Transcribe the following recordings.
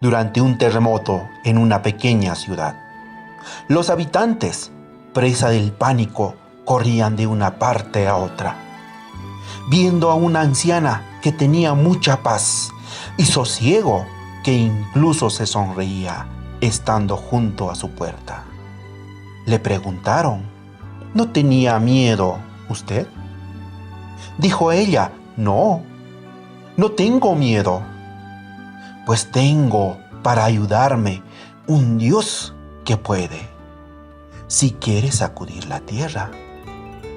durante un terremoto en una pequeña ciudad. Los habitantes, presa del pánico, corrían de una parte a otra, viendo a una anciana que tenía mucha paz y sosiego, que incluso se sonreía estando junto a su puerta. Le preguntaron: ¿no tenía miedo usted? Dijo ella: no tengo miedo, pues tengo para ayudarme un Dios que puede, si quiere sacudir la tierra.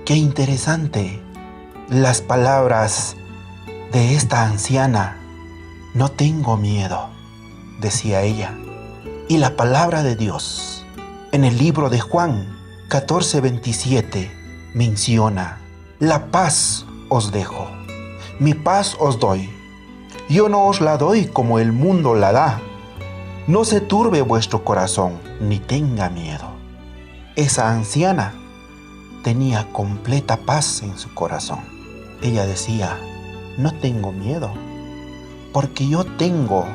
Qué interesante las palabras de esta anciana. No tengo miedo, decía ella. Y la palabra de Dios en el libro de Juan 14:27 menciona: la paz os dejo, mi paz os doy. Yo no os la doy como el mundo la da. No se turbe vuestro corazón, ni tenga miedo. Esa anciana tenía completa paz en su corazón. Ella decía: no tengo miedo, porque yo tengo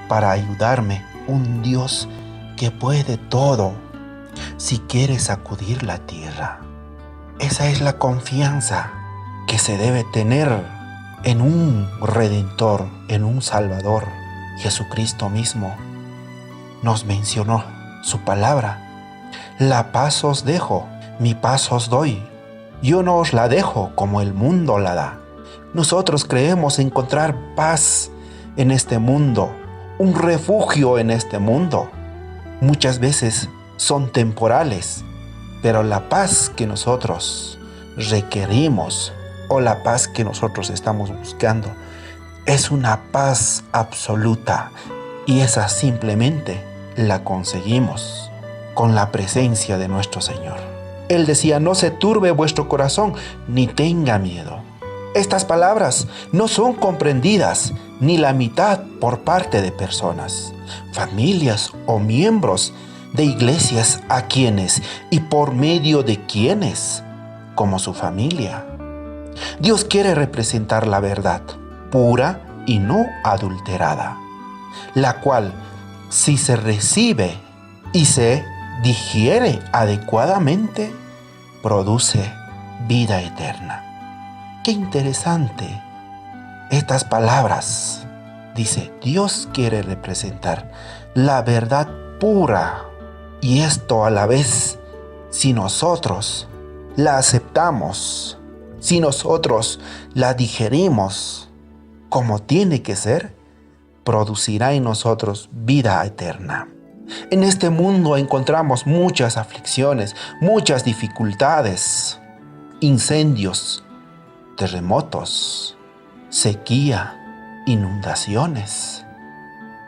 para ayudarme un Dios que puede todo, si quiere sacudir la tierra. Esa es la confianza que se debe tener en un Redentor, en un Salvador. Jesucristo mismo nos mencionó su palabra: la paz os dejo, mi paz os doy. Yo no os la dejo como el mundo la da. Nosotros creemos encontrar paz en este mundo, un refugio en este mundo. Muchas veces son temporales, pero la paz que nosotros requerimos, o la paz que nosotros estamos buscando, es una paz absoluta, y esa simplemente la conseguimos con la presencia de nuestro Señor. Él decía: no se turbe vuestro corazón, ni tenga miedo. Estas palabras no son comprendidas ni la mitad por parte de personas, familias o miembros de iglesias a quienes y por medio de quienes, como su familia, Dios quiere representar la verdad pura y no adulterada, la cual, si se recibe y se digiere adecuadamente, produce vida eterna. Qué interesante estas palabras. Dice: Dios quiere representar la verdad pura, y esto a la vez, si nosotros la aceptamos, si nosotros la digerimos como tiene que ser, producirá en nosotros vida eterna. En este mundo encontramos muchas aflicciones, muchas dificultades, incendios, terremotos, sequía, inundaciones.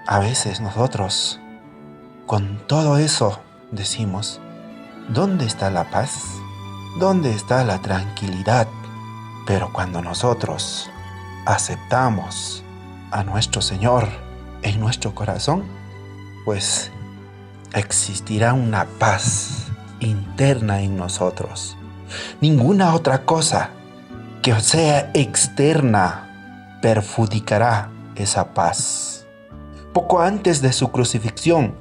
A veces nosotros, con todo eso, decimos: ¿dónde está la paz? ¿Dónde está la tranquilidad? Pero cuando nosotros aceptamos a nuestro Señor en nuestro corazón, pues existirá una paz interna en nosotros. Ninguna otra cosa que sea externa perjudicará esa paz. Poco antes de su crucifixión,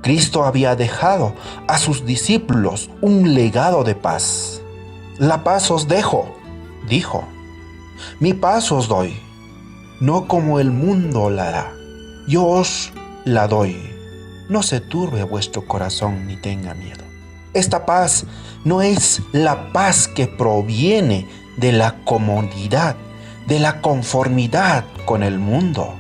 Cristo había dejado a sus discípulos un legado de paz. La paz os dejo, dijo. Mi paz os doy, no como el mundo la da. Yo os la doy. No se turbe vuestro corazón ni tenga miedo. Esta paz no es la paz que proviene de la comodidad, de la conformidad con el mundo.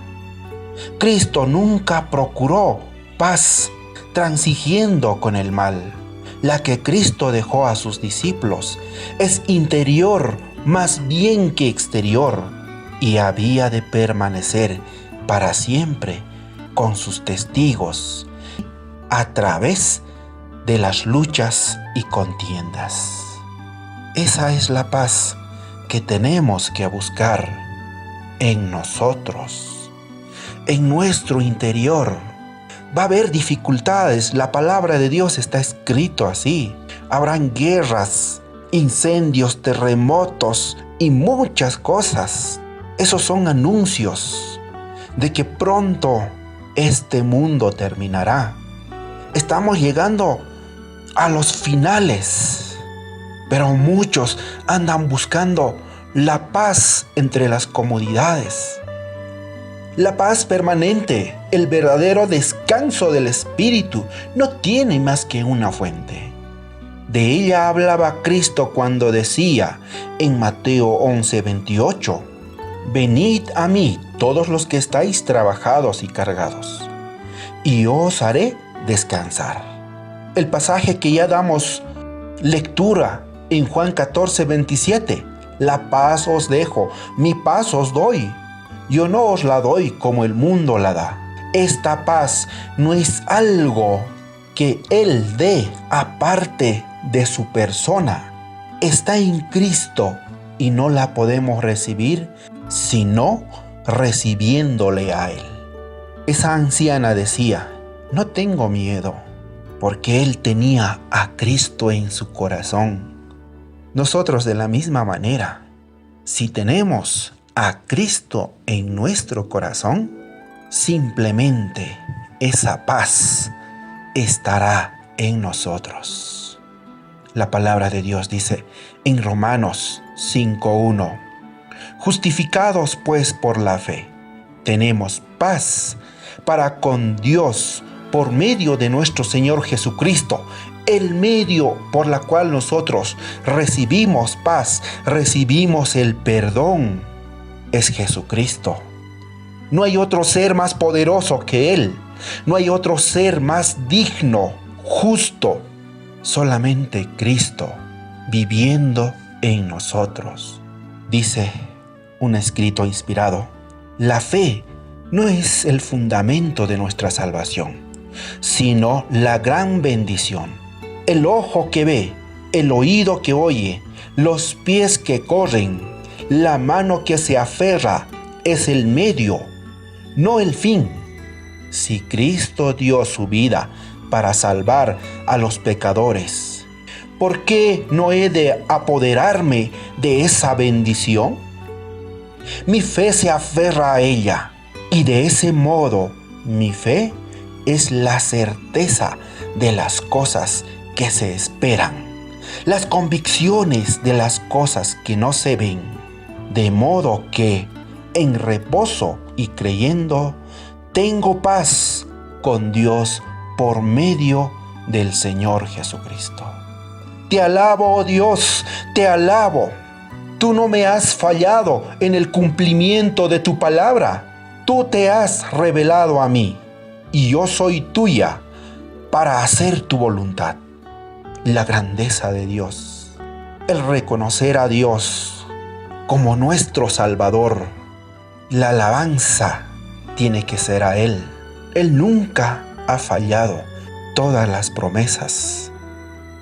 Cristo nunca procuró paz transigiendo con el mal. La que Cristo dejó a sus discípulos es interior más bien que exterior, y había de permanecer para siempre con sus testigos a través de las luchas y contiendas. Esa es la paz que tenemos que buscar en nosotros, en nuestro interior. Va a haber dificultades, la palabra de Dios está escrito así. Habrán guerras, incendios, terremotos y muchas cosas. Esos son anuncios de que pronto este mundo terminará. Estamos llegando a los finales, pero muchos andan buscando la paz entre las comodidades. La paz permanente, el verdadero descanso del espíritu, no tiene más que una fuente. De ella hablaba Cristo cuando decía en Mateo 11:28, «Venid a mí todos los que estáis trabajados y cargados, y yo os haré descansar». El pasaje que ya damos lectura en Juan 14:27, «La paz os dejo, mi paz os doy. Yo no os la doy como el mundo la da». Esta paz no es algo que Él dé aparte de su persona. Está en Cristo y no la podemos recibir sino recibiéndole a Él. Esa anciana decía, no tengo miedo, porque Él tenía a Cristo en su corazón. Nosotros de la misma manera, si tenemos a Cristo en nuestro corazón, simplemente esa paz estará en nosotros. La palabra de Dios dice en Romanos 5:1, justificados pues por la fe, tenemos paz para con Dios por medio de nuestro Señor Jesucristo. El medio por la cual nosotros recibimos paz, recibimos el perdón, es Jesucristo. No hay otro ser más poderoso que Él. No hay otro ser más digno, justo. Solamente Cristo viviendo en nosotros. Dice un escrito inspirado, la fe no es el fundamento de nuestra salvación, sino la gran bendición. El ojo que ve, el oído que oye, los pies que corren, la mano que se aferra es el medio, no el fin. Si Cristo dio su vida para salvar a los pecadores, ¿por qué no he de apoderarme de esa bendición? Mi fe se aferra a ella y de ese modo mi fe es la certeza de las cosas que se esperan, las convicciones de las cosas que no se ven, de modo que en reposo y creyendo tengo paz con Dios por medio del Señor Jesucristo. Te alabo, oh Dios, te alabo. Tú no me has fallado en el cumplimiento de tu palabra. Tú te has revelado a mí y yo soy tuya para hacer tu voluntad. La grandeza de Dios, el reconocer a Dios como nuestro Salvador, la alabanza tiene que ser a Él. Él nunca ha fallado. Todas las promesas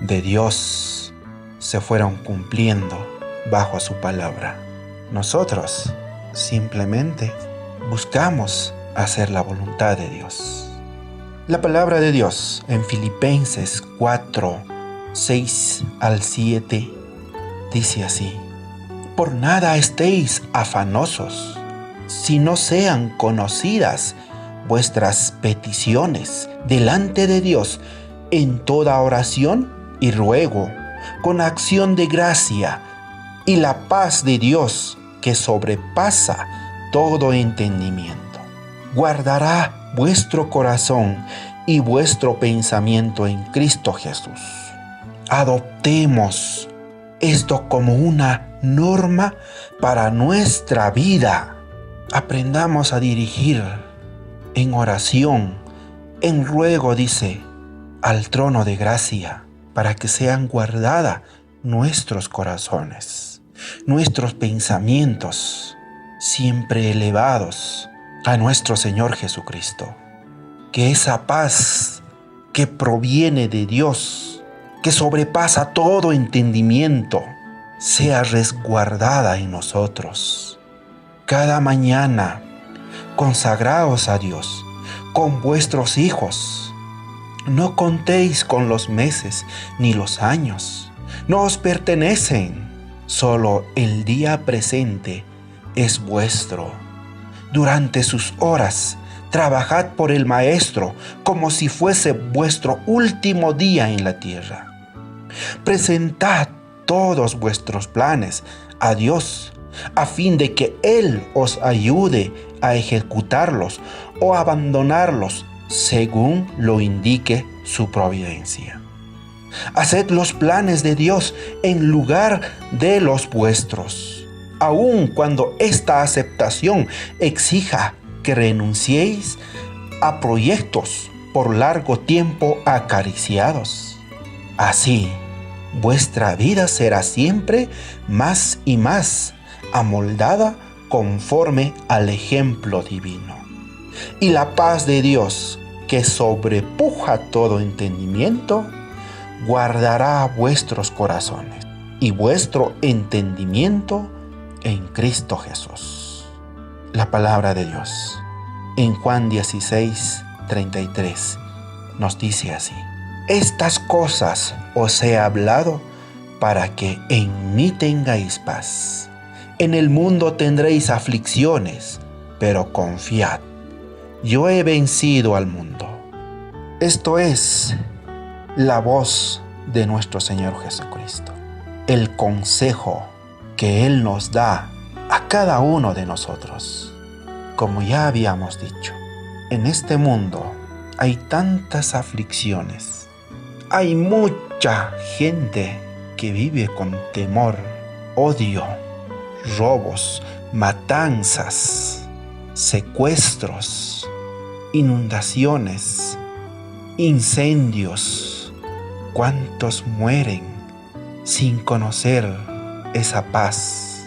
de Dios se fueron cumpliendo bajo su palabra. Nosotros simplemente buscamos hacer la voluntad de Dios. La palabra de Dios en Filipenses 4:6-7 dice así: por nada estéis afanosos, si no sean conocidas vuestras peticiones delante de Dios en toda oración y ruego, con acción de gracia, y la paz de Dios, que sobrepasa todo entendimiento, guardará vuestro corazón y vuestro pensamiento en Cristo Jesús. Adoptemos esto como una norma para nuestra vida. Aprendamos a dirigir en oración, en ruego, dice, al trono de gracia, para que sean guardadas nuestros corazones, nuestros pensamientos, siempre elevados a nuestro Señor Jesucristo. Que esa paz que proviene de Dios, que sobrepasa todo entendimiento, sea resguardada en nosotros. Cada mañana, consagraos a Dios con vuestros hijos. No contéis con los meses ni los años. No os pertenecen. Solo el día presente es vuestro. Durante sus horas Trabajad por el Maestro como si fuese vuestro último día en la tierra. Presentad todos vuestros planes a Dios, a fin de que Él os ayude a ejecutarlos o abandonarlos según lo indique su providencia. Haced los planes de Dios en lugar de los vuestros, aun cuando esta aceptación exija que renunciéis a proyectos por largo tiempo acariciados. Así, vuestra vida será siempre más y más amoldada conforme al ejemplo divino. Y la paz de Dios, que sobrepuja todo entendimiento, guardará vuestros corazones y vuestro entendimiento en Cristo Jesús. La palabra de Dios en Juan 16:33 nos dice así: estas cosas os he hablado para que en mí tengáis paz. En el mundo tendréis aflicciones, pero confiad, yo he vencido al mundo. Esto es la voz de nuestro Señor Jesucristo, el consejo que Él nos da a cada uno de nosotros. Como ya habíamos dicho, en este mundo hay tantas aflicciones. Hay mucha gente que vive con temor, odio, robos, matanzas, secuestros, inundaciones, incendios. ¿Cuántos mueren sin conocer esa paz?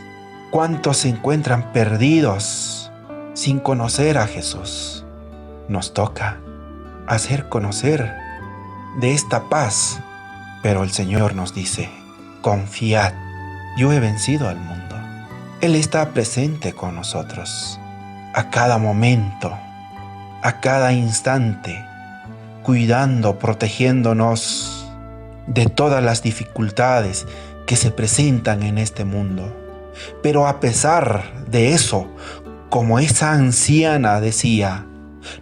¿Cuántos se encuentran perdidos sin conocer a Jesús? Nos toca hacer conocer de esta paz, pero el Señor nos dice: confiad, yo he vencido al mundo. Él está presente con nosotros a cada momento, a cada instante, cuidando, protegiéndonos de todas las dificultades que se presentan en este mundo. Pero a pesar de eso, como esa anciana decía,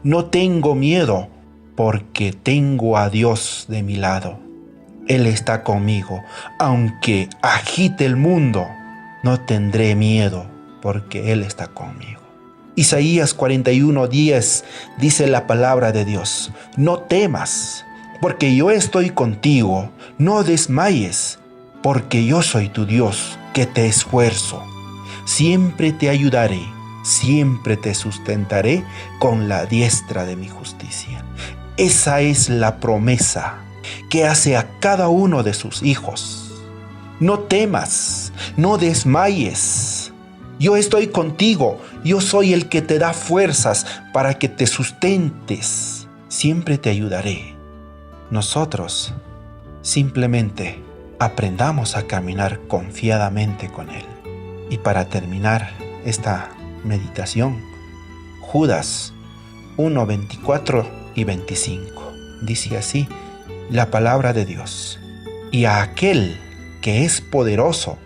no tengo miedo porque tengo a Dios de mi lado. Él está conmigo. Aunque agite el mundo, no tendré miedo porque Él está conmigo. Isaías 41:10 dice la palabra de Dios: no temas, porque yo estoy contigo. No desmayes, porque yo soy tu Dios, que te esfuerzo. Siempre te ayudaré, siempre te sustentaré con la diestra de mi justicia. Esa es la promesa que hace a cada uno de sus hijos. No temas, no desmayes. Yo estoy contigo, yo soy el que te da fuerzas para que te sustentes. Siempre te ayudaré. Nosotros simplemente aprendamos a caminar confiadamente con Él. Y para terminar esta meditación, Judas 1:24 y 25 dice así la palabra de Dios: y a aquel que es poderoso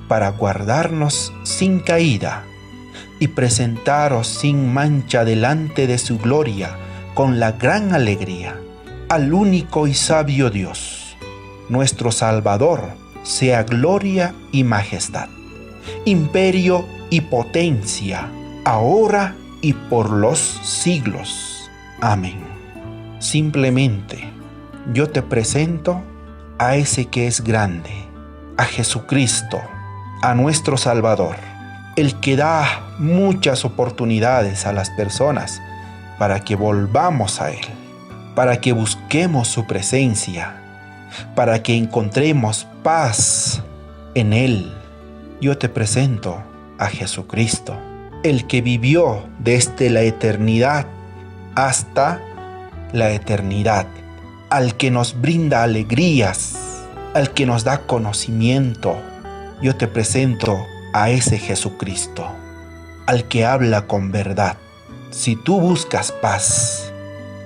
para guardarnos sin caída y presentaros sin mancha delante de su gloria con la gran alegría, al único y sabio Dios, nuestro Salvador, sea gloria y majestad, imperio y potencia, ahora y por los siglos. Amén. Simplemente yo te presento a ese que es grande, a Jesucristo, a nuestro Salvador, el que da muchas oportunidades a las personas para que volvamos a Él, para que busquemos su presencia, para que encontremos paz en Él. Yo te presento a Jesucristo, el que vivió desde la eternidad hasta la eternidad, al que nos brinda alegrías, al que nos da conocimiento. Yo te presento a ese Jesucristo, al que habla con verdad. Si tú buscas paz,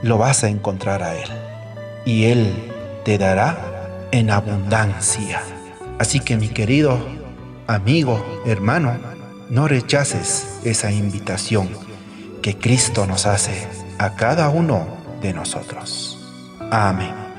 lo vas a encontrar a Él, y Él te dará en abundancia. Así que, mi querido amigo, hermano, no rechaces esa invitación que Cristo nos hace a cada uno de nosotros. Amén.